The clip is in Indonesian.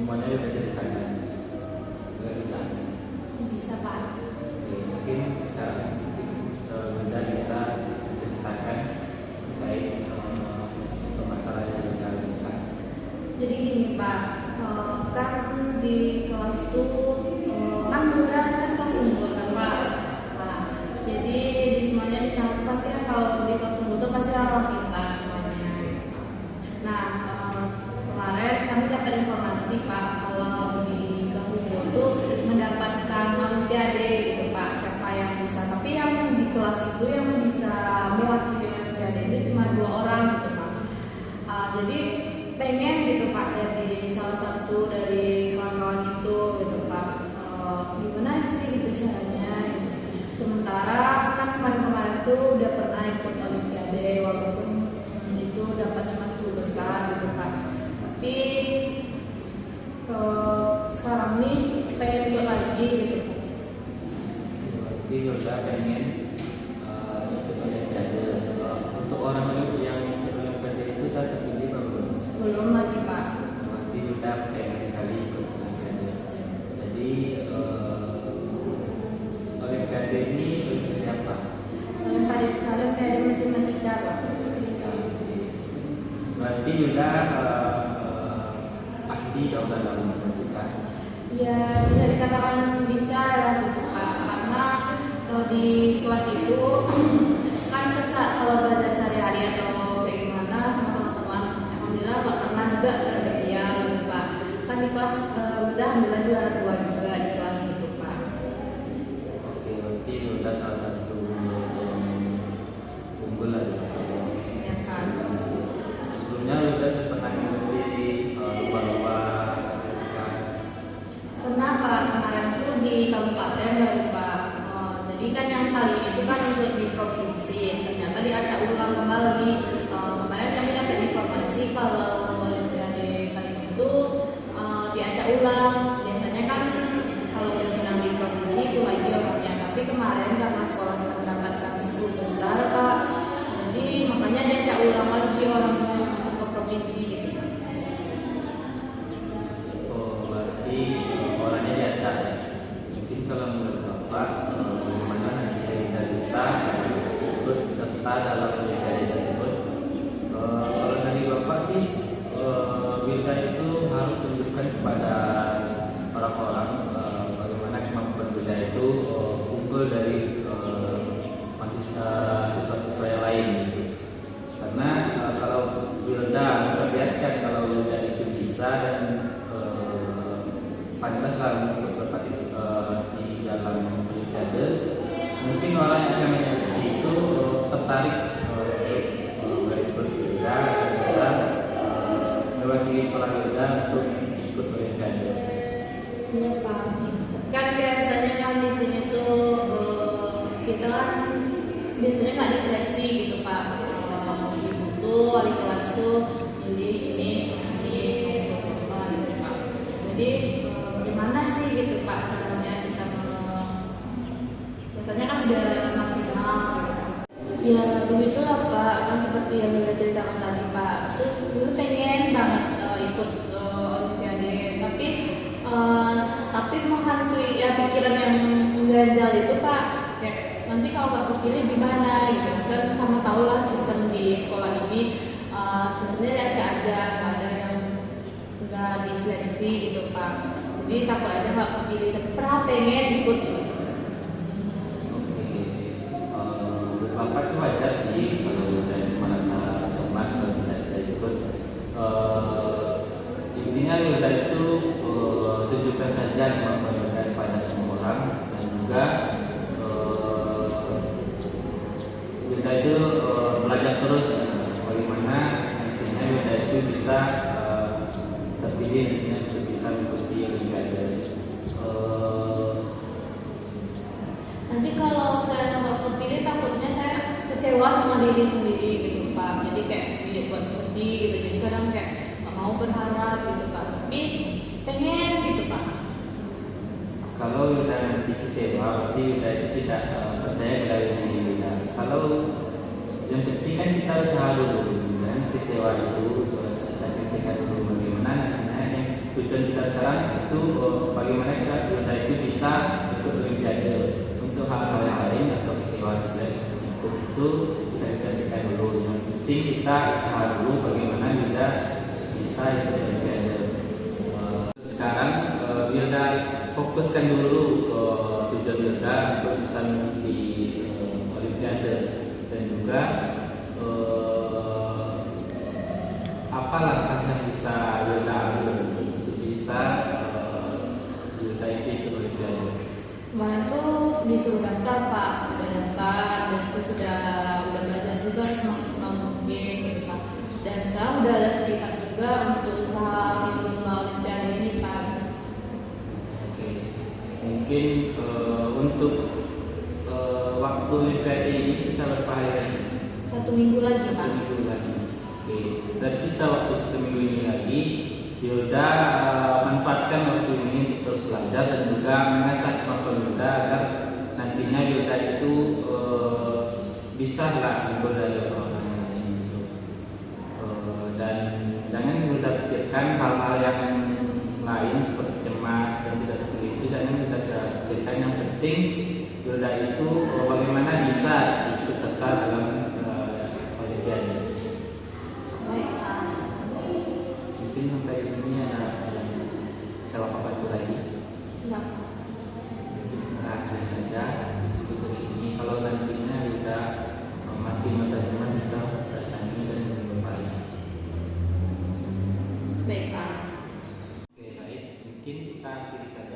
semuanya udah ceritakan? Nggak bisa? Bisa Pak. Oke, mungkin sekarang Bunda bisa ceritakan terkait permasalahan yang Bunda alami. Jadi gini Pak, kan di kelas itu kan Bunda kan kelas unggul kan Pak. Nah, jadi di semuanya di sana pasti kan kalau di kelas unggul itu pasti orang pintar semuanya. Nah, kemarin kami dapat informasi Pak kalau di kelas unggul itu mendapatkan olimpiade gitu Pak, siapa yang bisa. Tapi yang di kelas itu yang bisa mewakili olimpiade itu cuma 2 orang gitu Pak. Jadi pengen gitu Pak jadi salah satu dari kawan-kawan itu gitu Pak. Gimana sih gitu caranya gitu. Sementara kan kemarin-kemarin tuh udah pernah ikut olimpiade walaupun itu dapat cuma 10 besar gitu Pak. Tapi sekarang nih pengen ikut lagi gitu Pak. Jadi Yolda pengen ikut olimpiade. Untuk orang yang ikut olimpiade itu sudah terpilih belum? Belum lagi Pak. Berarti Yolda pengen sekali ikut olimpiade. Jadi olimpiade ini olimpiade apa? Olimpiade matematika Pak. Berarti Yolda ahli dong dalam matematika. Ya bisa dikatakan bisa ya gitu Pak, karena di kelas itu kan kita kalau belajar sehari-hari atau kayak gimana sama teman-teman, alhamdulillah nggak pernah juga remedial gitu Pak. Kan di kelas udah alhamdulillah juara 2 juga di kelas itu Pak. Oke, berarti Yolda salah satu yang unggul lah. Ya kan. Sebelumnya Yolda pernah mengikuti lomba-lomba matematika. Pernah Pak, kemarin tuh di kabupaten baru Pak. Jadi kan yang kali itu kan untuk di provinsi, ternyata diacak ulang kembali. Kemarin kami dapat informasi kalau olimpiade kali itu diacak ulang. Biasanya kan kalau udah menang di provinsi itu lagi orangnya, tapi kemarin karena sekolah kita mendapatkan 10 besar Pak, jadi makanya diacak ulang lagi orangnya untuk ke provinsi gitu. Oh, berarti orangnya diacak ya. Mungkin kalau menurut Bapak, bagaimana nanti kita bisa ikut serta dalam olimpiade tersebut? Kalau dari Bapak sih, Wilda itu harus tunjukkan kepada orang-orang bagaimana kemampuan Wilda itu unggul dari siswa-siswa yang lain. Gitu. Karena kalau Wilda memperlihatkan kalau Wilda itu bisa dan pantas lah untuk berpartisipasi dalam olimpiade, mungkin orang yang akan menyaksikan itu tertarik untuk berikut Yolda dan bisa mewakili sekolah Yolda untuk ikut olimpiade. Iya Pak. Kan biasanya kan di sini tuh kita kan biasanya nggak diseleksi gitu Pak. Ibu tuh wali kelas tuh ini gitu Pak. Jadi gimana sih gitu Pak caranya kita biasanya kan udah maksimal gitu. Ya begitulah Pak, kan seperti yang Bila ceritakan tadi Pak. Terus dulu pengen banget ikut olimpiade, tapi menghantui ya pikiran yang mengganjal itu Pak. Kayak nanti kalau nggak kepilih gimana gitu. Kan sama tahu lah sistem di sekolah ini sistemnya diacak aja, nggak ada yang nggak diseleksi gitu Pak. Jadi takut aja nggak kepilih, tapi pernah pengen ikut gitu. Bapak itu wajar sih kalau dari merasa cemas kalau tidak bisa ikut. Intinya Yolda itu tunjukkan saja kemampuan Yolda kepada semua orang dan juga Yolda itu belajar terus bagaimana nantinya Yolda itu bisa terpilih nantinya untuk bisa mengikuti olimpiade. Nanti kalau saya nggak kepilih takutnya saya kecewa sama diri sendiri gitu Pak. Jadi kayak buat sedih gitu. Jadi kadang kayak nggak mau berharap gitu Pak. Tapi pengen gitu Pak. Kalau Yolda nanti kecewa, berarti Yolda itu tidak percaya pada diri Yolda. Kalau yang penting kan kita usaha dulu, dan kecewa itu kita kecewa dulu bagaimana nantinya yang tujuan kita sekarang itu bagaimana kita itu bisa ikut Olimpiade. Untuk hal-hal yang lain atau kecewa itu kita selesaikan dulu. Yang penting kita usaha dulu bagaimana kita bisa ikut Olimpiade. Sekarang Wilda fokuskan dulu tujuan Wilda untuk bisa di Olimpiade, dan juga apa langkah yang bisa Wilda ambil untuk bisa Wilda ikut Olimpiade. Kemarin tuh disuruh daftar Pak, udah daftar dan itu sudah belajar juga semaksimal mungkin gitu Pak. Dan sekarang udah ada sertifikat juga untuk usaha ikut lomba Olimpiade ini Pak. Oke. Mungkin untuk waktu Olimpiade ini sisa berapa hari lagi? 1 minggu lagi Pak. 1 minggu lagi. Oke. Dari sisa waktu 1 minggu ini lagi, Wilda manfaatkan waktu ini untuk terus belajar dan juga mengasah kemampuan Wilda agar nantinya Wilda itu bisa lah berdaya orang lain gitu. Dan jangan Wilda pikirkan hal-hal yang lain seperti cemas dan tidak terpilih. Jangan kita pikirkan, yang penting Wilda itu bagaimana bisa ikut serta dalam Olimpiade. Baik Pak. Mungkin sampai di sini ada salah apa lagi. Ya. Mungkin terakhir saja diskusi ini. Kalau nantinya kita masih teman-teman bisa bertanya dan bertanya. Baik Pak. Oke, baik. Mungkin kita akhiri saja.